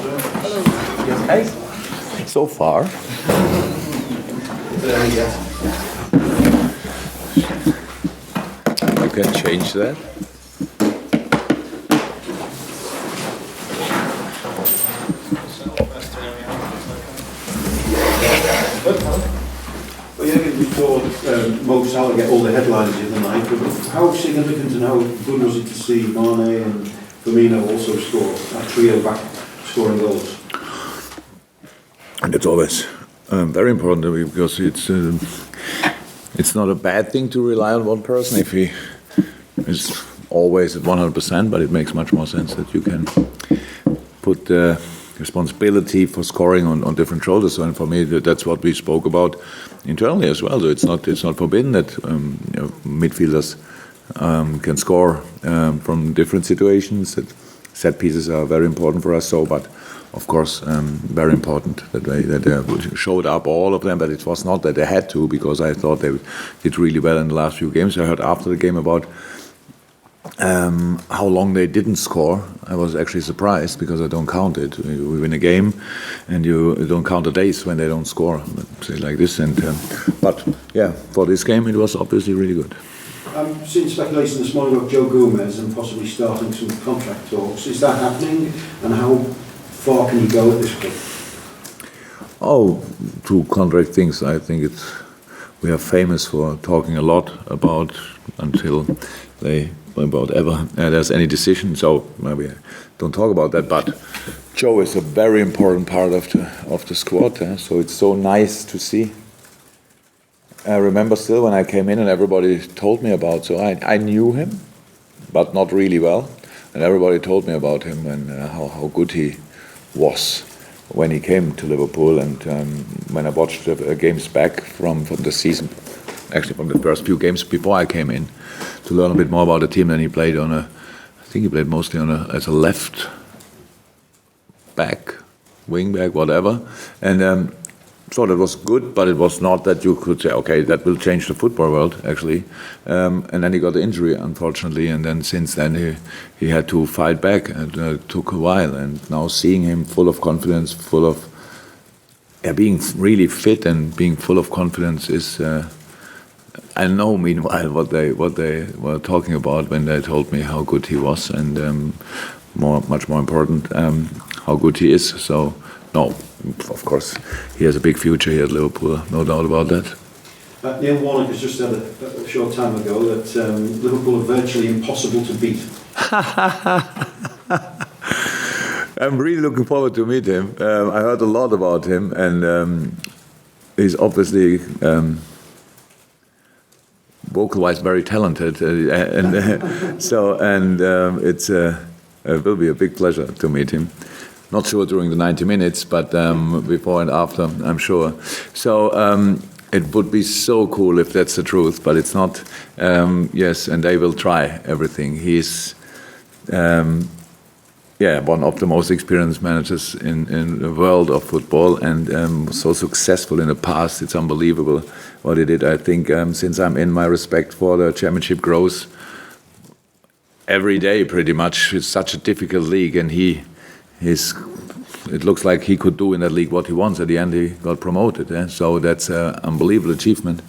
Hey, so far. You can change that. Well, yeah, we saw Mo Salah get all the headlines the other night, but how significant and how good was it to see Mane and Firmino also score, that trio back scoring goals? And it's always very important because it's not a bad thing to rely on one person if he is always at 100%, but it makes much more sense that you can put the responsibility for scoring on different shoulders. So, and for me, that's what we spoke about internally as well. So it's not forbidden that midfielders can score from different situations. That set pieces are very important for us. So, but of course, very important that they showed up, all of them. But it was not that they had to, because I thought they did really well in the last few games. I heard after the game about how long they didn't score. I was actually surprised because I don't count it. We win a game, and you don't count the days when they don't score. Say like this, and but yeah, for this game it was obviously really good. I'm seeing speculation this morning about Joe Gomez and possibly starting some contract talks. Is that happening, and how far can you go at this point? Oh, to contract things, I think we are famous for talking a lot about until about ever there's any decision. So maybe I don't talk about that. But Joe is a very important part of the squad. So it's so nice to see. I remember still when I came in and everybody told me about. So I knew him, but not really well. And everybody told me about him and how good he was when he came to Liverpool. And when I watched the games back from the season, actually from the first few games before I came in, to learn a bit more about the team, then he played I think he played mostly as a left back, wing back, whatever. And so that was good, but it was not that you could say, okay, that will change the football world, actually. And then he got the injury, unfortunately, and then since then he had to fight back, and it took a while. And now seeing him full of confidence, full of being really fit and being full of confidence is. I know, meanwhile, what they were talking about when they told me how good he was, and much more important, how good he is. So, no, of course, he has a big future here at Liverpool, no doubt about that. Neil Warnock has just said a short time ago that Liverpool are virtually impossible to beat. I'm really looking forward to meet him. I heard a lot about him, and he's obviously vocal-wise very talented, it will be a big pleasure to meet him. Not sure during the 90 minutes, but before and after, I'm sure. So it would be so cool if that's the truth, but it's not. Yes, and they will try everything. He's one of the most experienced managers in the world of football, and so successful in the past. It's unbelievable what he did. I think since I'm in, my respect for the Championship grows every day pretty much. It's such a difficult league, and it looks like he could do in that league what he wants. At the end, he got promoted. So that's an unbelievable achievement.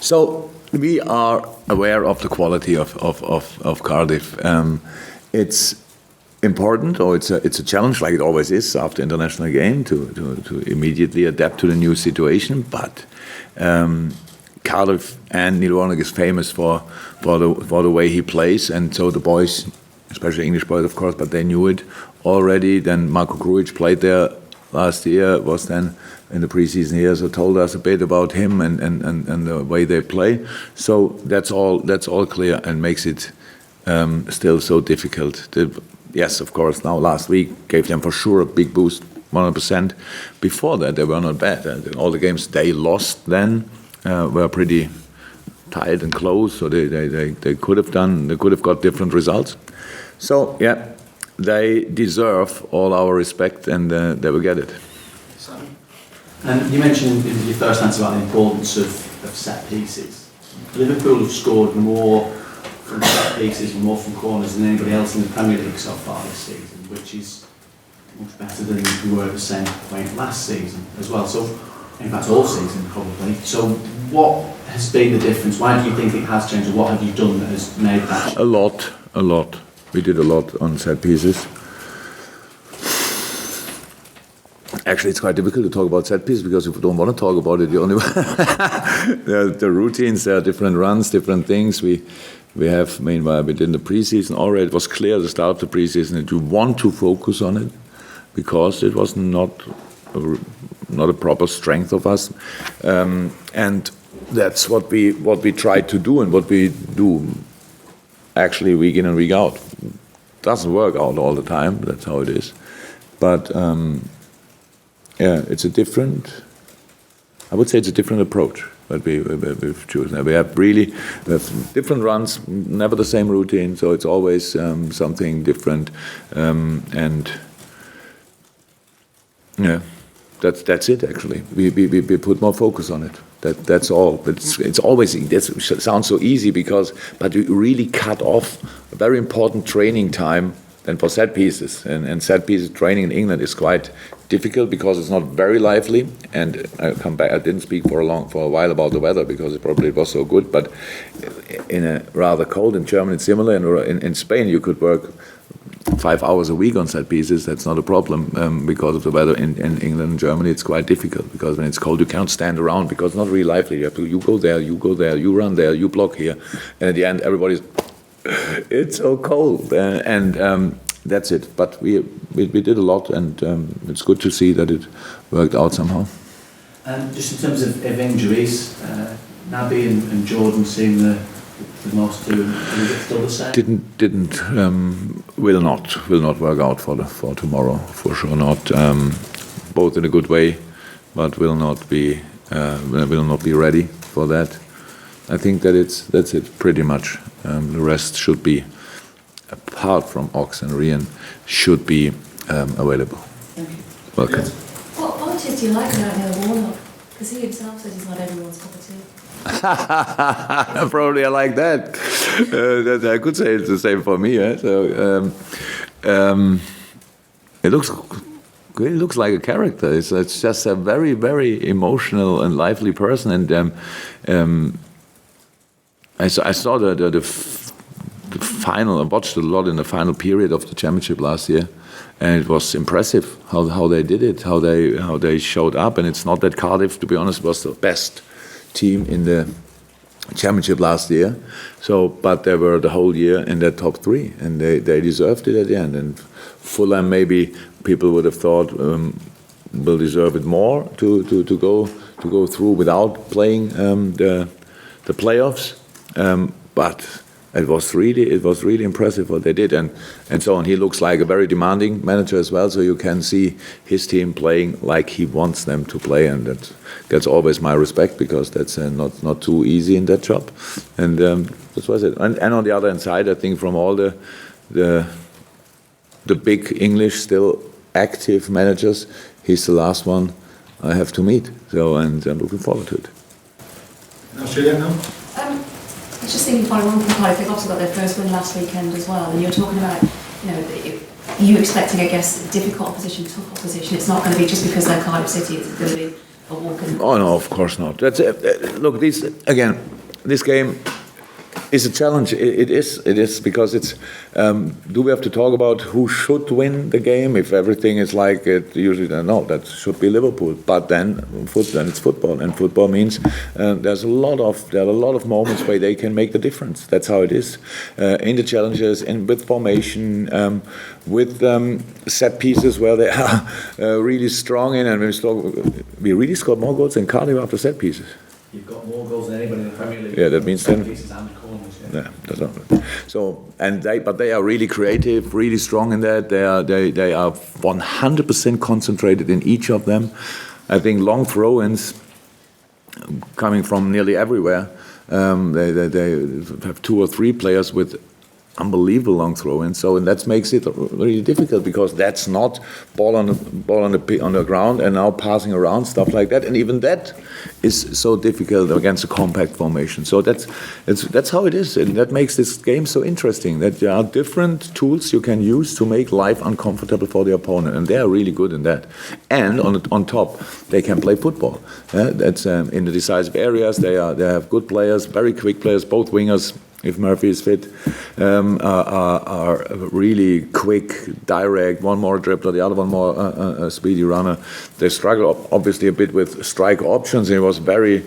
So we are aware of the quality of Cardiff. It's important, or it's a challenge, like it always is after international game, to immediately adapt to the new situation. But Cardiff and Neil Warnock is famous for the way he plays, and so the boys, especially English boys, of course, but they knew it already. Then Marko Grujic played there last year, was then in the preseason here, so told us a bit about him and the way they play. So that's all clear, and makes it still so difficult. Yes, of course, now last week gave them for sure a big boost, 100%. Before that, they were not bad. And all the games they lost then were pretty tight and close, so they could have got different results. So, yeah, they deserve all our respect, and they will get it. And you mentioned in your first answer about the importance of set pieces. Liverpool have scored more from set pieces and more from corners than anybody else in the Premier League so far this season, which is much better than you were at the same point last season as well. So, in fact, all season probably. So, what has been the difference? Why do you think it has changed, or what have you done that has made that change? A lot. We did a lot on set pieces. Actually, it's quite difficult to talk about set pieces because if you don't want to talk about it, you only the routines. There are different runs, different things. We have, meanwhile, within the preseason already, it was clear at the start of the preseason that you want to focus on it because it was not a proper strength of us, and that's what we try to do and what we do actually week in and week out. Doesn't work out all the time. That's how it is, but. Yeah, it's a different. I would say it's a different approach that we've chosen. We have different runs, never the same routine, so it's always something different, and yeah, that's it. Actually, we put more focus on it. That's all. But it's always it sounds so easy but we really cut off a very important training time. And for set pieces, and set pieces training in England is quite difficult because it's not very lively. And I come back. I didn't speak for a while about the weather because it was so good. But in a rather cold in Germany, it's similar. In Spain, you could work 5 hours a week on set pieces. That's not a problem because of the weather. In England and Germany, it's quite difficult because when it's cold, you can't stand around because it's not really lively. You go there, you run there, you block here, and at the end, everybody's. It's so cold, and that's it. But we did a lot, and it's good to see that it worked out somehow. Just in terms of injuries, Naby and Jordan seem the most to. Is it still the same? Will not work out for tomorrow, for sure not. Both in a good way, but will not be ready for that. I think that's it pretty much. The rest should be, apart from Ox and Rian, should be available. Thank you. Welcome. What qualities do you like about Neil Warnock? Because he himself says he's not everyone's cup of tea. Probably I like that. I could say it's the same for me. So it looks like a character. It's just a very, very emotional and lively person, and I saw the final. I watched a lot in the final period of the championship last year, and it was impressive how they did it, how they showed up. And it's not that Cardiff, to be honest, was the best team in the championship last year. So, but they were the whole year in that top three, and they deserved it at the end. And Fulham, maybe people would have thought will deserve it more to go through without playing the playoffs. But it was really impressive what they did, and so on. He looks like a very demanding manager as well, so you can see his team playing like he wants them to play, and that gets always my respect because that's not too easy in that job, and that was it. And on the other hand side, I think from all the big English still active managers, he's the last one I have to meet. So, and I'm looking forward to it. Australia now? I was just thinking, following on from Cardiff, they've also got their first win last weekend as well, and you're talking about, you expecting, I guess, difficult opposition, tough opposition. It's not going to be just because they're Cardiff City, it's going to be a walk in. Oh no, of course not. That's look, this game is a challenge. It is because it's. Do we have to talk about who should win the game? If everything is like it usually, no, that should be Liverpool. But then it's football, and football means there are a lot of moments where they can make the difference. That's how it is in the challenges, and with formation, with set pieces where they are really strong in, and we really scored more goals than Cardiff after set pieces. You've got more goals than anybody in the Premier League. Yeah, that means 10. Pieces and corners. Yeah, that's not right. So, but they are really creative, really strong in that. They are 100% concentrated in each of them. I think long throw-ins coming from nearly everywhere. They have 2 or 3 players with unbelievable long throw, and that makes it really difficult because that's not ball on the ground and now passing around, stuff like that, and even that is so difficult against a compact formation. So that's how it is, and that makes this game so interesting. That there are different tools you can use to make life uncomfortable for the opponent, and they are really good in that. And on top, they can play football. That's in the decisive areas. They have good players, very quick players, both wingers. If Murphy is fit, are really quick, direct, one more dribbler, the other one more a speedy runner. They struggle obviously a bit with strike options, and he was very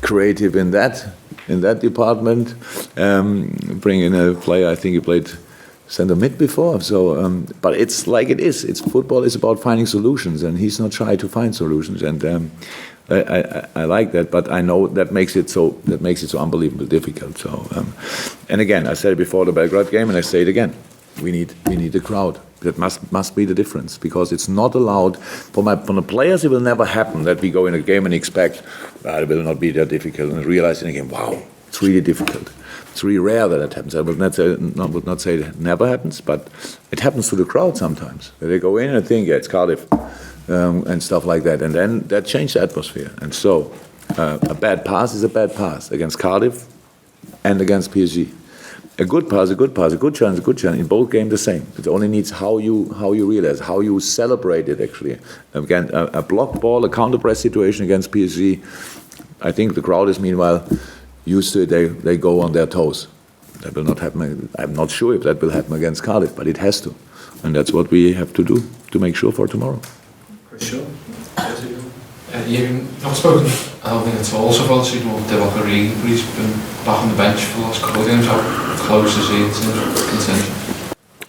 creative in that department. Bring in a player, I think he played centre mid before, so but it's like it is. It's football is about finding solutions, and he's not shy to find solutions, and I like that, but I know that makes it so unbelievably difficult. So, and again, I said it before the Belgrade game, and I say it again: we need the crowd. That must be the difference, because it's not allowed from the players. It will never happen that we go in a game and expect it will not be that difficult, and realize in a game, wow, it's really difficult. It's really rare that happens. I would not say it never happens, but it happens to the crowd sometimes. They go in and think, yeah, it's Cardiff. And stuff like that, and then that changed the atmosphere. And so, a bad pass is a bad pass against Cardiff and against PSG. A good pass, a good pass, a good chance, a good chance. In both games, the same. It only needs how you realize, how you celebrate it. Actually, again, a block ball, a counter press situation against PSG. I think the crowd is meanwhile used to it. They go on their toes. That will not happen. I'm not sure if that will happen against Cardiff, but it has to, and that's what we have to do to make sure for tomorrow. Sure. You've not spoken, I don't think at all so far this season about Divock Origi, but he's been back on the bench for the last couple of games. How close is he to contention?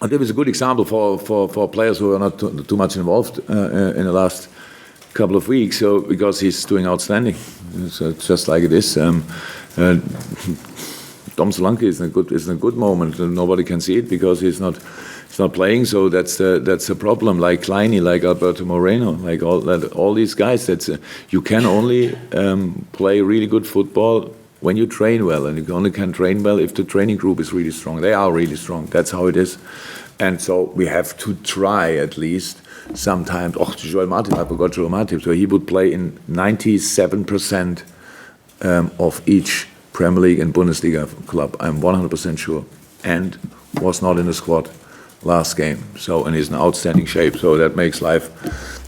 I think it's a good example for players who are not too much involved in the last couple of weeks, so because he's doing outstanding. So it's just like it is. Tom Solanke is in a good moment, and nobody can see it because he's not playing, so that's a problem. Like Kleiny, like Alberto Moreno, like all these guys. You can only play really good football when you train well, and you only can train well if the training group is really strong. They are really strong. That's how it is, and so we have to try at least sometimes. Joel Martin, I forgot Joel Martin. So he would play in 97% of each Premier League and Bundesliga club. I'm 100% sure, and was not in the squad last game, so, and he's in outstanding shape. So that makes life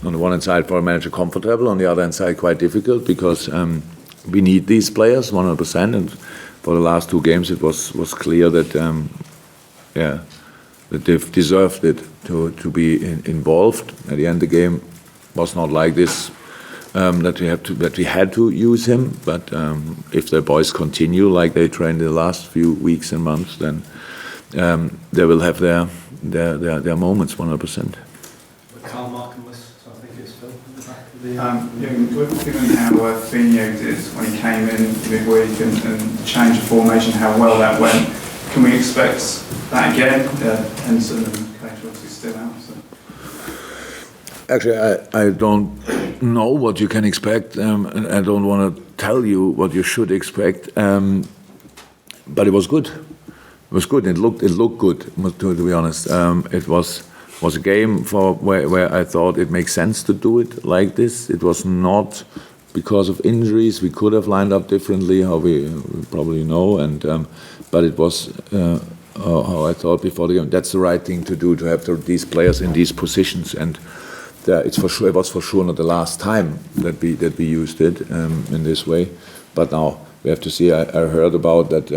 on the one hand side for a manager comfortable, on the other hand side quite difficult, because we need these players 100%. And for the last two games, it was clear that that they've deserved it to be involved. At the end, the game was not like this. That we had to use him, but if the boys continue like they trained in the last few weeks and months, then they will have their moments 100%. Carl Markham-less, so I think it's Phil in the back of the... Given how Fabinho did when he came in midweek and changed the formation, how well that went, can we expect that again? Henson and Cage obviously still out. So. Actually, I don't know what you can expect, and I don't want to tell you what you should expect, but it was good. It was good. It looked good. To be honest, it was a game where I thought it makes sense to do it like this. It was not because of injuries. We could have lined up differently, how we probably know, but it was how I thought before the game. That's the right thing to do, to have these players in these positions, and it was for sure not the last time that we used it in this way. But now we have to see. I heard about that.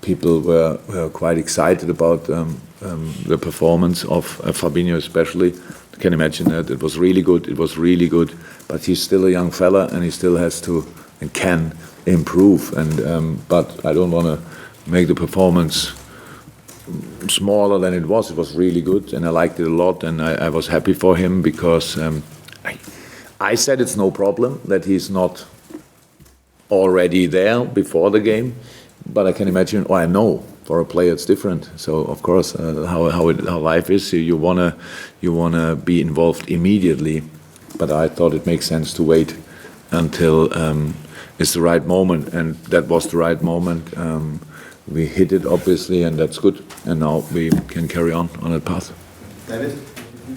People were quite excited about the performance of Fabinho, especially. I can imagine that it was really good. It was really good, but he's still a young fella, and he still has to and can improve. And but I don't want to make the performance smaller than it was. It was really good, and I liked it a lot, and I was happy for him, because I said it's no problem that he's not already there before the game. But I can imagine, I know for a player it's different. So of course, how life is, you wanna be involved immediately. But I thought it makes sense to wait until it's the right moment, and that was the right moment. we hit it obviously, and that's good. And now we can carry on that path. David?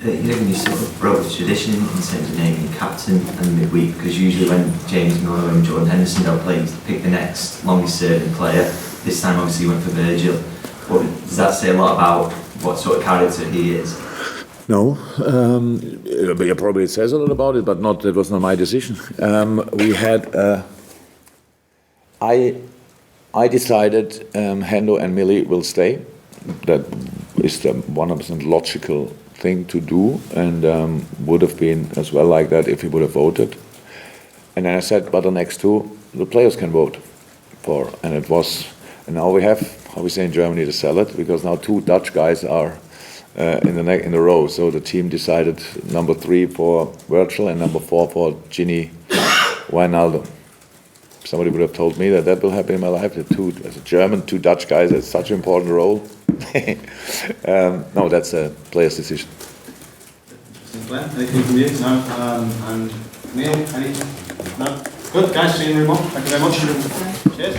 You sort of broke the tradition in terms of naming captain and midweek, because usually when James Miller and Jordan Henderson don't play, you pick the next longest serving player. This time obviously you went for Virgil. But does that say a lot about what sort of character he is? No, probably it says a lot about it, but not. That was not my decision. We had. I decided Hendo and Millie will stay. That is the 100% logical thing to do, and would have been as well like that if he would have voted. And then I said, but the next two, the players can vote for, and it was. And now we have, how we say in Germany, the salad, because now 2 Dutch guys are in the row. So the team decided number 3 for Virgil and number 4 for Gini Wijnaldum. Somebody would have told me that will happen in my life. As a German, 2 Dutch guys, that's such an important role. No, that's a player's decision. Glenn, anything from you? No. And Neil, anything? No. Good, guys, see you in a room. Thank you very much. Cheers.